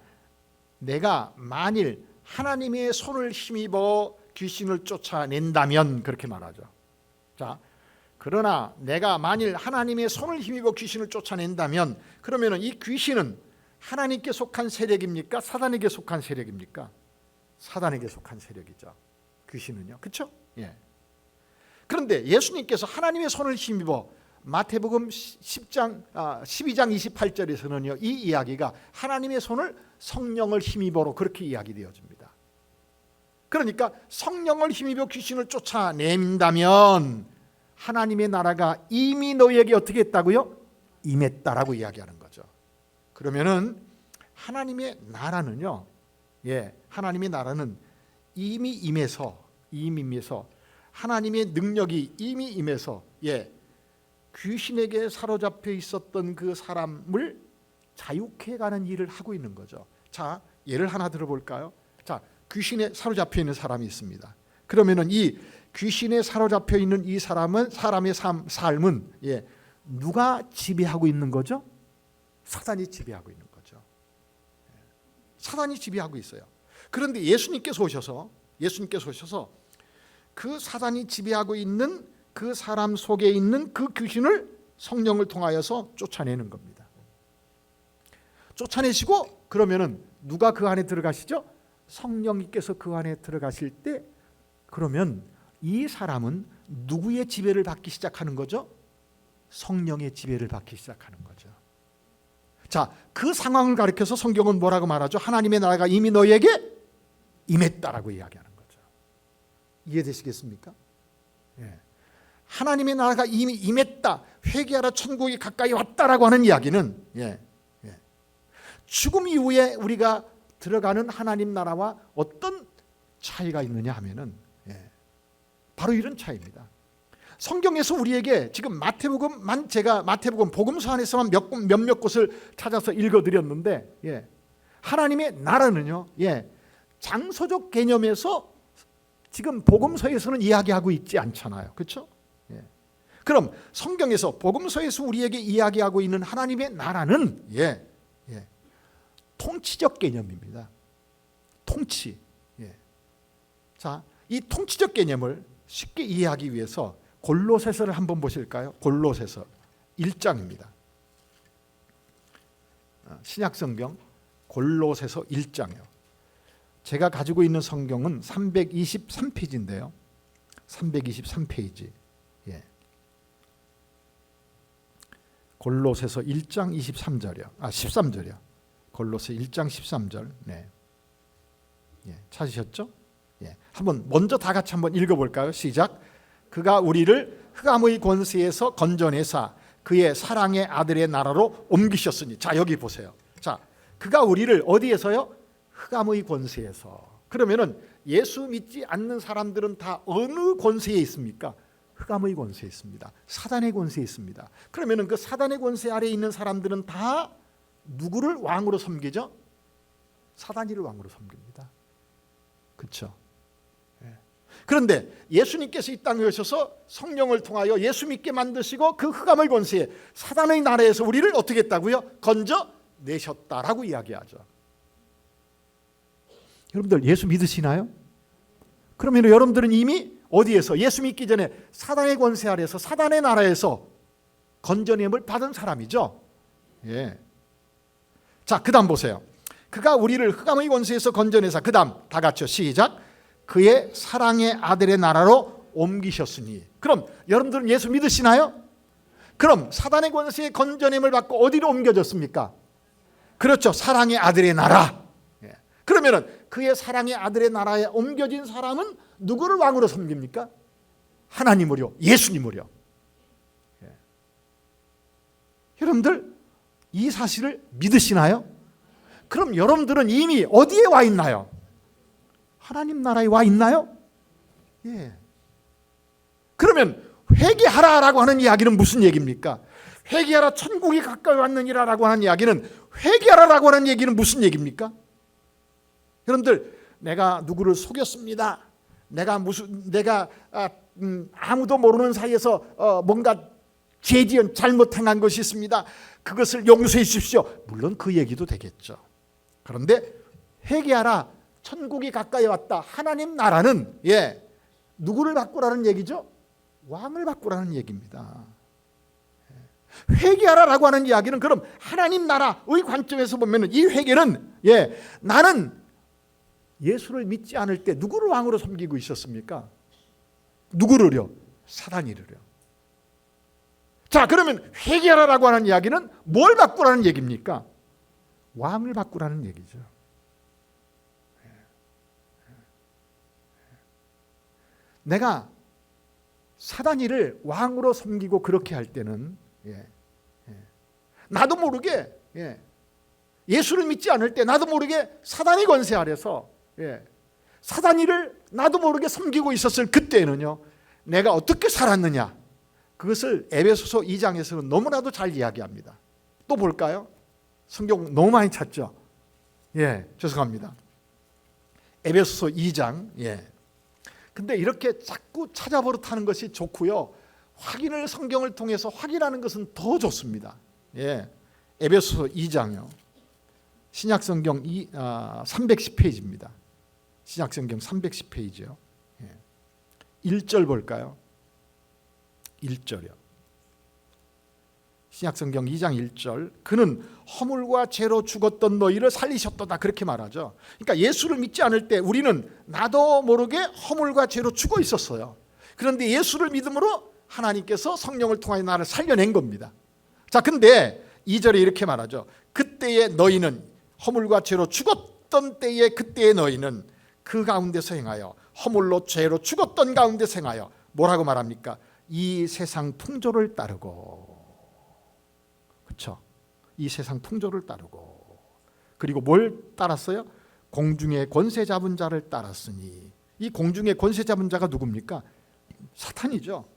내가 만일 하나님의 손을 힘입어 귀신을 쫓아낸다면, 그렇게 말하죠. 자, 그러나 내가 만일 하나님의 손을 힘입어 귀신을 쫓아낸다면, 그러면은 이 귀신은 하나님께 속한 세력입니까? 사단에게 속한 세력입니까? 사단에게 속한 세력이죠. 귀신은요. 그렇죠? 그런데 예수님께서 하나님의 손을 힘입어, 마태복음 12장 28절에서는요, 이 이야기가 하나님의 손을 성령을 힘입어로 그렇게 이야기되어집니다. 그러니까 성령을 힘입어 귀신을 쫓아낸다면 하나님의 나라가 이미 너희에게 어떻게 했다고요? 임했다라고 이야기하는 거죠. 그러면은 하나님의 나라는요, 하나님의 나라는 이미 임해서 하나님의 능력이 이미 임해서, 귀신에게 사로잡혀 있었던 그 사람을 자유케 가는 일을 하고 있는 거죠. 자, 예를 하나 들어볼까요? 자, 귀신에 사로잡혀 있는 사람이 있습니다. 그러면은 이 귀신에 사로잡혀 있는 이 사람의 삶은 누가 지배하고 있는 거죠? 사단이 지배하고 있는 거죠. 사단이 지배하고 있어요. 그런데 예수님께서 오셔서 그 사단이 지배하고 있는 그 사람 속에 있는 그 귀신을 성령을 통하여서 쫓아내는 겁니다. 쫓아내시고, 그러면은 누가 그 안에 들어가시죠? 성령님께서 그 안에 들어가실 때, 그러면 이 사람은 누구의 지배를 받기 시작하는 거죠? 성령의 지배를 받기 시작하는 거죠. 자, 그 상황을 가리켜서 성경은 뭐라고 말하죠? 하나님의 나라가 이미 너희에게 임했다라고 이야기하는 거죠. 이해되시겠습니까? 하나님의 나라가 이미 임했다, 회개하라 천국이 가까이 왔다라고 하는 이야기는 죽음 이후에 우리가 들어가는 하나님 나라와 어떤 차이가 있느냐 하면은 바로 이런 차이입니다. 성경에서 우리에게 지금 제가 마태복음 복음서 안에서만 몇몇 곳을 찾아서 읽어드렸는데 하나님의 나라는요 장소적 개념에서 지금 복음서에서는 이야기하고 있지 않잖아요. 그렇죠? 그럼 성경에서 복음서에서 우리에게 이야기하고 있는 하나님의 나라는 통치적 개념입니다. 통치. 자, 이 통치적 개념을 쉽게 이해하기 위해서 골로새서를 한번 보실까요? 골로새서 1장입니다. 신약성경 골로새서 1장이요. 제가 가지고 있는 성경은 323페이지인데요. 323페이지. 골로새서 1장 23절이요. 13절이요. 골로새 1장 13절. 찾으셨죠? 한번 먼저 다 같이 한번 읽어볼까요? 시작. 그가 우리를 흑암의 권세에서 건져내사 그의 사랑의 아들의 나라로 옮기셨으니. 자, 여기 보세요. 자, 그가 우리를 어디에서요? 흑암의 권세에서. 그러면은 예수 믿지 않는 사람들은 다 어느 권세에 있습니까? 흑암의 권세에 있습니다. 사단의 권세에 있습니다. 그러면은 그 사단의 권세 아래에 있는 사람들은 다 누구를 왕으로 섬기죠? 사단이를 왕으로 섬깁니다. 그렇죠? 그런데 예수님께서 이 땅에 오셔서 성령을 통하여 예수 믿게 만드시고 그 흑암의 권세에 사단의 나라에서 우리를 어떻게 했다고요? 건져내셨다라고 이야기하죠. 여러분들 예수 믿으시나요? 그러면 여러분들은 이미 어디에서? 예수 믿기 전에 사단의 권세 아래에서 사단의 나라에서 건져냄을 받은 사람이죠. 자, 그 다음 보세요. 그가 우리를 흑암의 권세에서 건져내사, 그 다음 다 같이요. 시작. 그의 사랑의 아들의 나라로 옮기셨으니. 그럼 여러분들은 예수 믿으시나요? 그럼 사단의 권세에 건져냄을 받고 어디로 옮겨졌습니까? 그렇죠. 사랑의 아들의 나라. 그러면은 그의 사랑의 아들의 나라에 옮겨진 사람은 누구를 왕으로 섬깁니까? 하나님을요. 예수님을요. 여러분들 이 사실을 믿으시나요? 그럼 여러분들은 이미 어디에 와 있나요? 하나님 나라에 와 있나요? 그러면 회개하라라고 하는 이야기는 무슨 얘기입니까? 회개하라 천국이 가까이 왔느니라라고 하는 이야기는 회개하라라고 하는 얘기는 무슨 얘기입니까? 여러분들 내가 누구를 속였습니다. 내가 아무도 모르는 사이에서 뭔가 죄지은 잘못 행한 것이 있습니다. 그것을 용서해 주십시오. 물론 그 얘기도 되겠죠. 그런데 회개하라 천국이 가까이 왔다. 하나님 나라는 누구를 바꾸라는 얘기죠? 왕을 바꾸라는 얘기입니다. 회개하라라고 하는 이야기는 그럼 하나님 나라의 관점에서 보면 이 회개는 나는 예수를 믿지 않을 때 누구를 왕으로 섬기고 있었습니까? 누구를요? 사단이를요. 자, 그러면 회개하라라고 하는 이야기는 뭘 바꾸라는 얘기입니까? 왕을 바꾸라는 얘기죠. 내가 사단이를 왕으로 섬기고 그렇게 할 때는 나도 모르게 예수를 믿지 않을 때 나도 모르게 사단의 권세 아래서 사단이를 나도 모르게 섬기고 있었을 그때는요, 내가 어떻게 살았느냐, 그것을 에베소서 2장에서는 너무나도 잘 이야기합니다. 또 볼까요? 성경 너무 많이 찾죠? 죄송합니다. 에베소서 2장. 근데 이렇게 자꾸 찾아버릇하는 것이 좋고요, 확인을 성경을 통해서 확인하는 것은 더 좋습니다. 에베소서 2장이요. 신약성경 310페이지입니다. 신약성경 310페이지요. 1절 볼까요? 1절이요. 신약성경 2장 1절. 그는 허물과 죄로 죽었던 너희를 살리셨도다. 그렇게 말하죠. 그러니까 예수를 믿지 않을 때 우리는 나도 모르게 허물과 죄로 죽어 있었어요. 그런데 예수를 믿음으로 하나님께서 성령을 통하여 나를 살려낸 겁니다. 자, 근데 2절에 이렇게 말하죠. 그때의 너희는 허물과 죄로 죽었던 때에 그때의 너희는 그 가운데서 행하여 허물로 죄로 죽었던 가운데서 행하여 뭐라고 말합니까? 이 세상 풍조를 따르고, 그렇죠? 이 세상 풍조를 따르고, 그리고 뭘 따랐어요? 공중의 권세 잡은 자를 따랐으니. 이 공중의 권세 잡은 자가 누굽니까? 사탄이죠.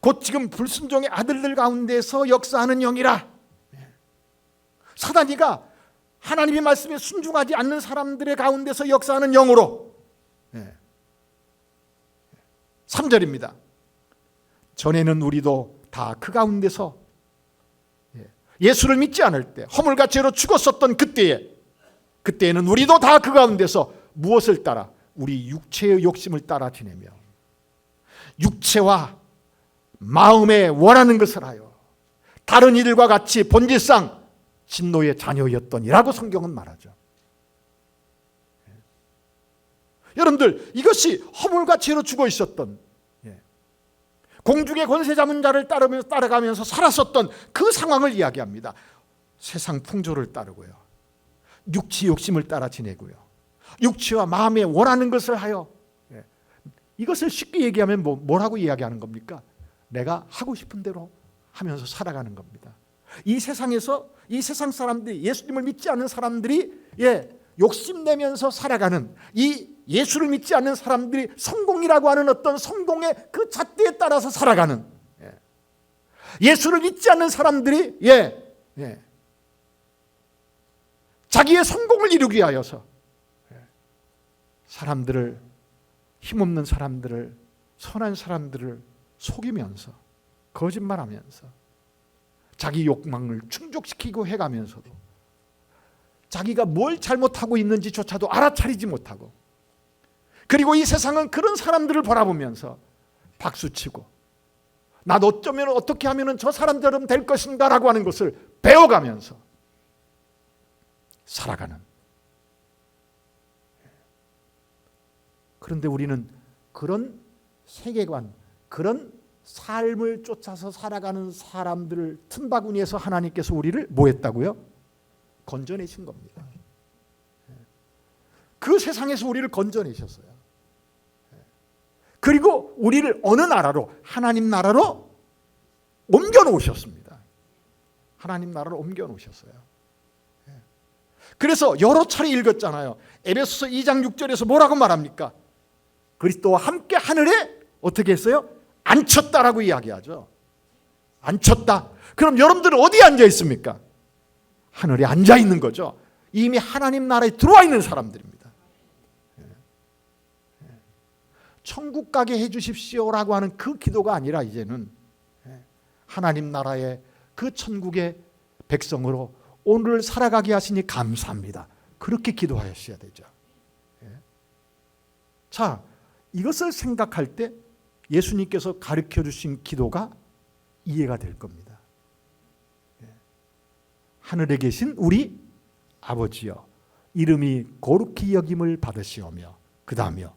곧 지금 불순종의 아들들 가운데서 역사하는 영이라. 사단이가 하나님의 말씀에 순종하지 않는 사람들의 가운데서 역사하는 영으로. 3절입니다. 전에는 우리도 다 그 가운데서 예수를 믿지 않을 때 허물과 죄로 죽었었던 그때에는 우리도 다 그 가운데서 무엇을 따라? 우리 육체의 욕심을 따라 지내며 육체와 마음에 원하는 것을 하여 다른 이들과 같이 본질상 진노의 자녀였더니라고 성경은 말하죠. 여러분들, 이것이 허물과 죄로 죽어 있었던, 공중의 권세 잡은 자를 따라가면서 살았었던 그 상황을 이야기합니다. 세상 풍조를 따르고요, 육체 욕심을 따라 지내고요, 육체와 마음에 원하는 것을 하여. 이것을 쉽게 얘기하면 뭐라고 이야기하는 겁니까? 내가 하고 싶은 대로 하면서 살아가는 겁니다. 이 세상에서 이 세상 사람들이, 예수님을 믿지 않는 사람들이 욕심내면서 살아가는, 이 예수를 믿지 않는 사람들이 성공이라고 하는 어떤 성공의 그 잣대에 따라서 살아가는, 예수를 믿지 않는 사람들이 자기의 성공을 이루기 위하여서 사람들을, 힘없는 사람들을, 선한 사람들을 속이면서 거짓말하면서 자기 욕망을 충족시키고 해가면서도 자기가 뭘 잘못하고 있는지조차도 알아차리지 못하고, 그리고 이 세상은 그런 사람들을 바라보면서 박수치고 나도 어쩌면 어떻게 하면 저 사람처럼 될 것인가 라고 하는 것을 배워가면서 살아가는. 그런데 우리는 그런 세계관, 그런 삶을 쫓아서 살아가는 사람들을 틈바구니에서 하나님께서 우리를 뭐 했다고요? 건져내신 겁니다. 그 세상에서 우리를 건져내셨어요. 그리고 우리를 어느 나라로? 하나님 나라로 옮겨놓으셨습니다. 하나님 나라로 옮겨놓으셨어요. 그래서 여러 차례 읽었잖아요. 에베소서 2장 6절에서 뭐라고 말합니까? 그리스도와 함께 하늘에 어떻게 했어요? 앉혔다라고 이야기하죠. 앉혔다. 그럼 여러분들은 어디에 앉아 있습니까? 하늘에 앉아 있는 거죠. 이미 하나님 나라에 들어와 있는 사람들입니다. 천국 가게 해주십시오라고 하는 그 기도가 아니라 이제는 하나님 나라의 그 천국의 백성으로 오늘 살아가게 하시니 감사합니다. 그렇게 기도하셔야 되죠. 자, 이것을 생각할 때 예수님께서 가르쳐 주신 기도가 이해가 될 겁니다. 하늘에 계신 우리 아버지여, 이름이 거룩히 여김을 받으시오며, 그 다음이요.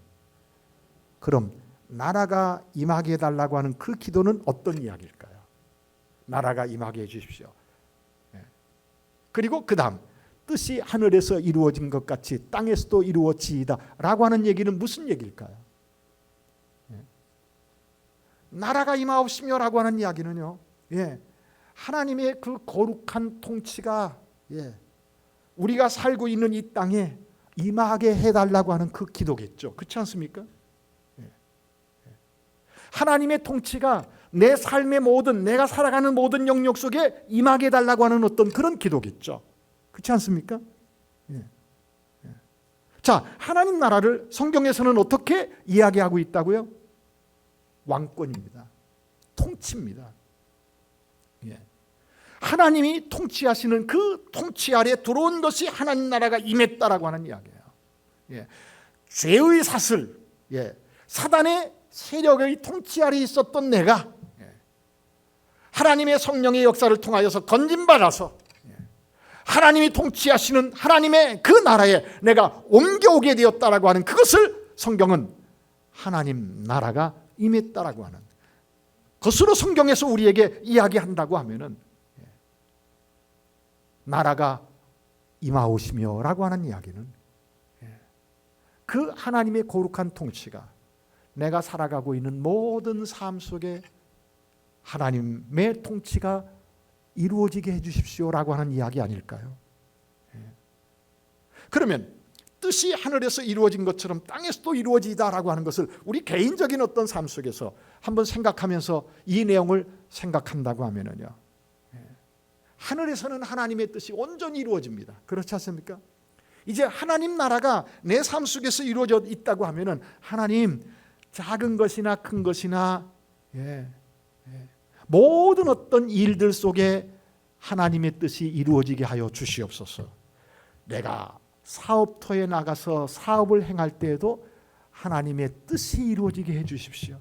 그럼 나라가 임하게 해달라고 하는 그 기도는 어떤 이야기일까요? 나라가 임하게 해주십시오. 그리고 그 다음, 뜻이 하늘에서 이루어진 것 같이 땅에서도 이루어지이다 라고 하는 얘기는 무슨 얘기일까요? 나라가 임하옵시며 라고 하는 이야기는요, 하나님의 그 거룩한 통치가 우리가 살고 있는 이 땅에 임하게 해달라고 하는 그 기도겠죠. 그렇지 않습니까? 하나님의 통치가 내 삶의 모든, 내가 살아가는 모든 영역 속에 임하게 해달라고 하는 어떤 그런 기도겠죠. 그렇지 않습니까? 자, 하나님 나라를 성경에서는 어떻게 이야기하고 있다고요? 왕권입니다. 통치입니다. 하나님이 통치하시는 그 통치 아래 들어온 것이 하나님 나라가 임했다라고 하는 이야기예요. 죄의 사슬, 사단의 세력의 통치 아래 있었던 내가 하나님의 성령의 역사를 통하여서 건진받아서 하나님이 통치하시는 하나님의 그 나라에 내가 옮겨오게 되었다라고 하는 그것을 성경은 하나님 나라가 임했다라고 하는 것으로 성경에서 우리에게 이야기한다고 하면은, 나라가 임하오시며 라고 하는 이야기는 그 하나님의 거룩한 통치가 내가 살아가고 있는 모든 삶 속에 하나님의 통치가 이루어지게 해주십시오라고 하는 이야기 아닐까요? 그러면 뜻이 하늘에서 이루어진 것처럼 땅에서도 이루어지다라고 하는 것을 우리 개인적인 어떤 삶 속에서 한번 생각하면서 이 내용을 생각한다고 하면은요, 하늘에서는 하나님의 뜻이 온전히 이루어집니다. 그렇지 않습니까? 이제 하나님 나라가 내 삶 속에서 이루어져 있다고 하면은 하나님, 작은 것이나 큰 것이나 모든 어떤 일들 속에 하나님의 뜻이 이루어지게 하여 주시옵소서. 내가 사업터에 나가서 사업을 행할 때에도 하나님의 뜻이 이루어지게 해 주십시오.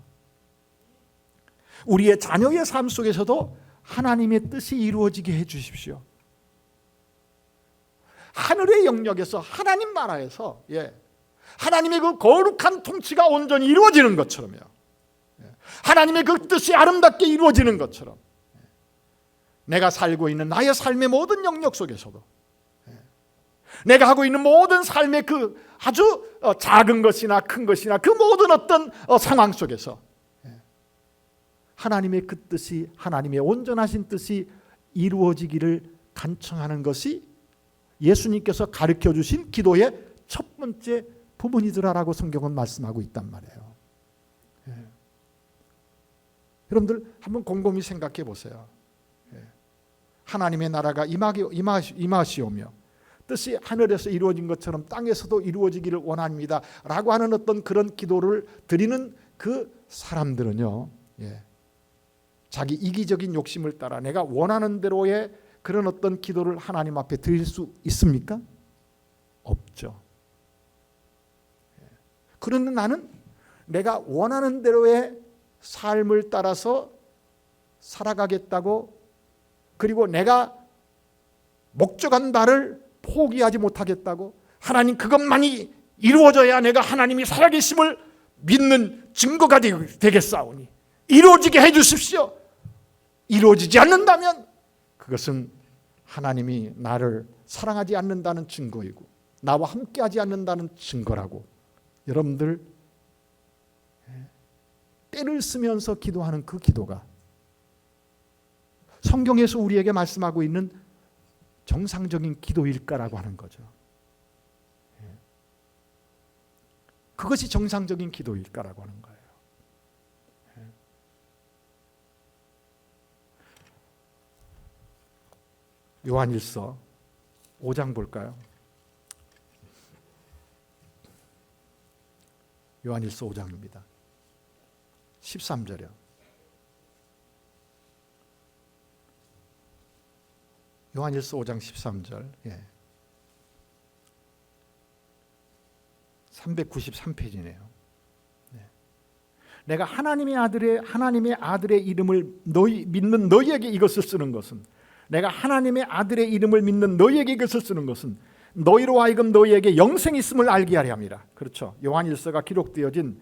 우리의 자녀의 삶 속에서도 하나님의 뜻이 이루어지게 해 주십시오. 하늘의 영역에서 하나님 나라에서 하나님의 그 거룩한 통치가 온전히 이루어지는 것처럼요, 하나님의 그 뜻이 아름답게 이루어지는 것처럼 내가 살고 있는 나의 삶의 모든 영역 속에서도 내가 하고 있는 모든 삶의 그 아주 작은 것이나 큰 것이나 그 모든 어떤 상황 속에서 하나님의 그 뜻이, 하나님의 온전하신 뜻이 이루어지기를 간청하는 것이 예수님께서 가르쳐 주신 기도의 첫 번째 부분이더라라고 성경은 말씀하고 있단 말이에요. 여러분들 한번 곰곰이 생각해 보세요. 하나님의 나라가 임하시오며 뜻이 하늘에서 이루어진 것처럼 땅에서도 이루어지기를 원합니다 라고 하는 어떤 그런 기도를 드리는 그 사람들은요, 자기 이기적인 욕심을 따라 내가 원하는 대로의 그런 어떤 기도를 하나님 앞에 드릴 수 있습니까? 없죠. 그런데 나는 내가 원하는 대로의 삶을 따라서 살아가겠다고, 그리고 내가 목적한 바를 포기하지 못하겠다고, 하나님 그것만이 이루어져야 내가 하나님이 살아계심을 믿는 증거가 되겠사오니 이루어지게 해주십시오. 이루어지지 않는다면 그것은 하나님이 나를 사랑하지 않는다는 증거이고 나와 함께하지 않는다는 증거라고, 여러분들 때를 쓰면서 기도하는 그 기도가 성경에서 우리에게 말씀하고 있는 정상적인 기도일까라고 하는 거죠. 그것이 정상적인 기도일까라고 하는 거예요. 요한일서 5장 볼까요? 요한일서 5장입니다. 13절이요. 요한일서 5장 13절. 393페이지네요. 내가 하나님의 아들의 이름을 믿는 너희에게 이것을 쓰는 것은, 내가 하나님의 아들의 이름을 믿는 너희에게 이것을 쓰는 것은 너희로 하여금 너희에게 영생이 있음을 알게 하려 함이라. 그렇죠. 요한일서가 기록되어진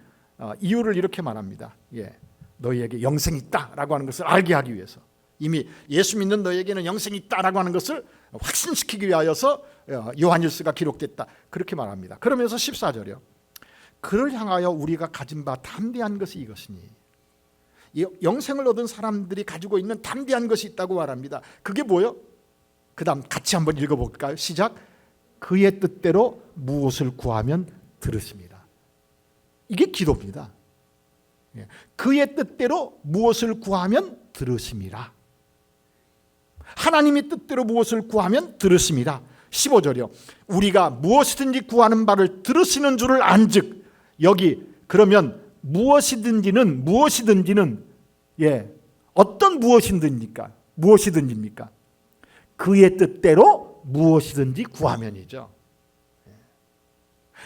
이유를 이렇게 말합니다. 너희에게 영생이 있다라고 하는 것을 알게 하기 위해서, 이미 예수 믿는 너희에게는 영생이 있다라고 하는 것을 확신시키기 위하여서 요한일서가 기록됐다, 그렇게 말합니다. 그러면서 14절이요. 그를 향하여 우리가 가진 바 담대한 것이 이것이니, 영생을 얻은 사람들이 가지고 있는 담대한 것이 있다고 말합니다. 그게 뭐요? 그 다음 같이 한번 읽어볼까요? 시작. 그의 뜻대로 무엇을 구하면 들으십니다. 이게 기도입니다. 그의 뜻대로 무엇을 구하면 들으십니다. 하나님의 뜻대로 무엇을 구하면 들으십니다. 15절이요. 우리가 무엇이든지 구하는 바를 들으시는 줄을 안즉, 여기 그러면 무엇이든지는 어떤 무엇이든지입니까? 그의 뜻대로 무엇이든지 구하면이죠.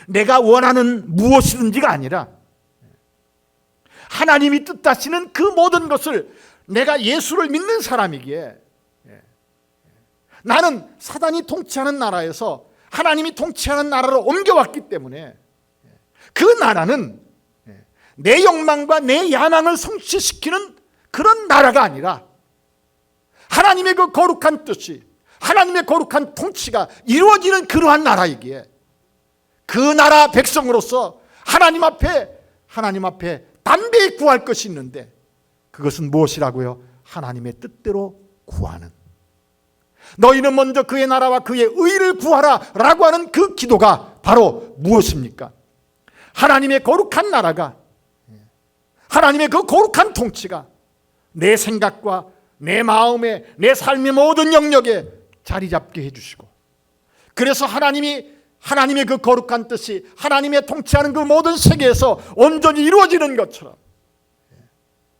내가 원하는 무엇이든지가 아니라 하나님이 뜻하시는 그 모든 것을, 내가 예수를 믿는 사람이기에 나는 사단이 통치하는 나라에서 하나님이 통치하는 나라로 옮겨왔기 때문에 그 나라는 내 욕망과 내 야망을 성취시키는 그런 나라가 아니라 하나님의 그 거룩한 뜻이, 하나님의 거룩한 통치가 이루어지는 그러한 나라이기에 그 나라 백성으로서 하나님 앞에 하나님 앞에 담대히 구할 것이 있는데 그것은 무엇이라고요? 하나님의 뜻대로 구하는, 너희는 먼저 그의 나라와 그의 의를 구하라 라고 하는 그 기도가 바로 무엇입니까? 하나님의 거룩한 나라가, 하나님의 그 거룩한 통치가 내 생각과 내 마음에, 내 삶의 모든 영역에 자리 잡게 해주시고, 그래서 하나님의 그 거룩한 뜻이 하나님의 통치하는 그 모든 세계에서 온전히 이루어지는 것처럼,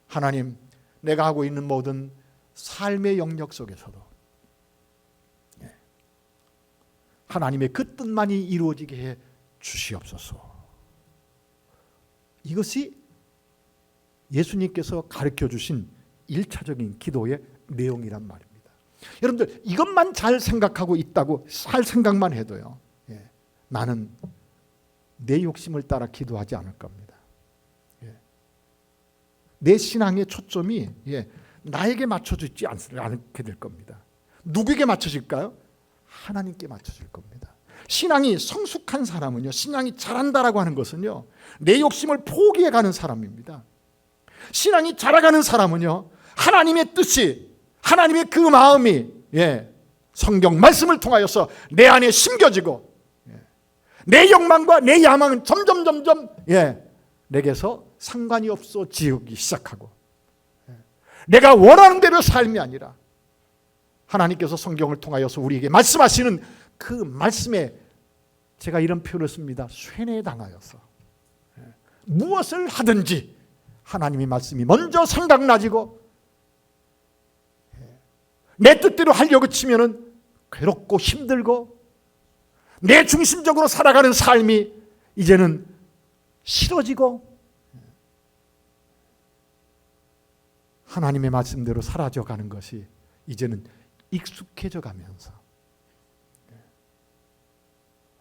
하나님, 내가 하고 있는 모든 삶의 영역 속에서도 하나님의 그 뜻만이 이루어지게 해 주시옵소서. 이것이 예수님께서 가르쳐 주신 1차적인 기도의 내용이란 말입니다. 여러분들, 이것만 잘 생각하고 있다고 할 생각만 해도요, 나는 내 욕심을 따라 기도하지 않을 겁니다. 내 신앙의 초점이 나에게 맞춰지지 않게 될 겁니다. 누구에게 맞춰질까요? 하나님께 맞춰질 겁니다. 신앙이 성숙한 사람은요, 신앙이 잘한다라고 하는 것은요, 내 욕심을 포기해가는 사람입니다. 신앙이 자라가는 사람은요, 하나님의 뜻이, 하나님의 그 마음이 성경 말씀을 통하여서 내 안에 심겨지고, 내 욕망과 내 야망은 점점 내게서 상관이 없어지기 시작하고, 내가 원하는 대로 삶이 아니라 하나님께서 성경을 통하여서 우리에게 말씀하시는 그 말씀에, 제가 이런 표현을 씁니다. 쇠뇌당하여서 무엇을 하든지 하나님의 말씀이 먼저 생각나지고, 내 뜻대로 하려고 치면은 괴롭고 힘들고, 내 중심적으로 살아가는 삶이 이제는 싫어지고, 하나님의 말씀대로 사라져가는 것이 이제는 익숙해져 가면서,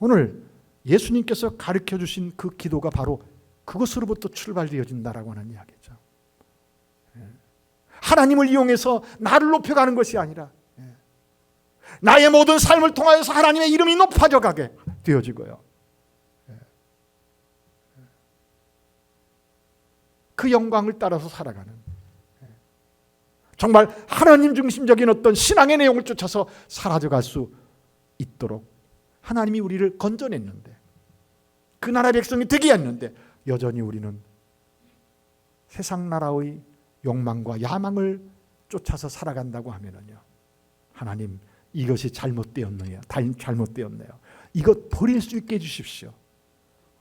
오늘 예수님께서 가르쳐 주신 그 기도가 바로 그것으로부터 출발되어진다라고 하는 이야기죠. 하나님을 이용해서 나를 높여가는 것이 아니라 나의 모든 삶을 통하여서 하나님의 이름이 높아져 가게 되어지고요, 그 영광을 따라서 살아가는, 정말 하나님 중심적인 어떤 신앙의 내용을 쫓아서 사라져갈 수 있도록 하나님이 우리를 건져냈는데, 그 나라 백성이 되게 했는데 여전히 우리는 세상 나라의 욕망과 야망을 쫓아서 살아간다고 하면은요, 하나님, 이것이 잘못되었네요. 이것 버릴 수 있게 해주십시오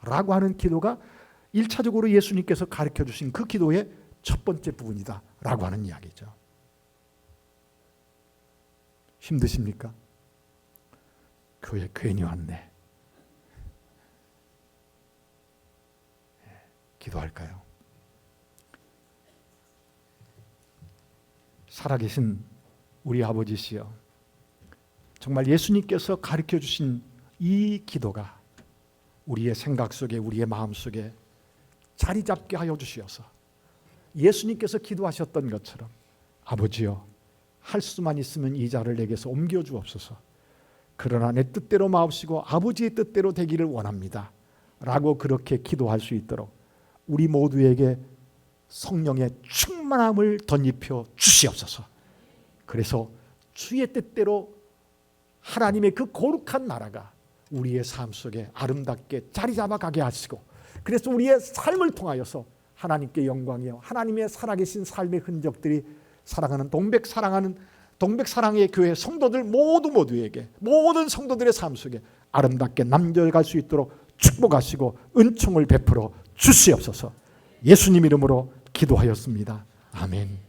라고 하는 기도가 1차적으로 예수님께서 가르쳐 주신 그 기도의 첫 번째 부분이다 라고 하는 이야기죠. 힘드십니까? 교회 괜히 왔네. 기도할까요? 살아계신 우리 아버지시여, 정말 예수님께서 가르쳐 주신 이 기도가 우리의 생각 속에, 우리의 마음 속에 자리 잡게 하여 주시어서 예수님께서 기도하셨던 것처럼, 아버지여, 할 수만 있으면 이 자를 내게서 옮겨 주옵소서. 그러나 내 뜻대로 마옵시고 아버지의 뜻대로 되기를 원합니다 라고 그렇게 기도할 수 있도록 우리 모두에게 성령의 충만함을 덧입혀 주시옵소서. 그래서 주의 뜻대로 하나님의 그 거룩한 나라가 우리의 삶 속에 아름답게 자리 잡아가게 하시고, 그래서 우리의 삶을 통하여서 하나님께 영광이요, 하나님의 살아계신 삶의 흔적들이 사랑하는 동백사랑의 교회 성도들 모두에게, 모든 성도들의 삶 속에 아름답게 남겨갈 수 있도록 축복하시고 은총을 베풀어 주시옵소서. 예수님 이름으로 기도하였습니다. 아멘.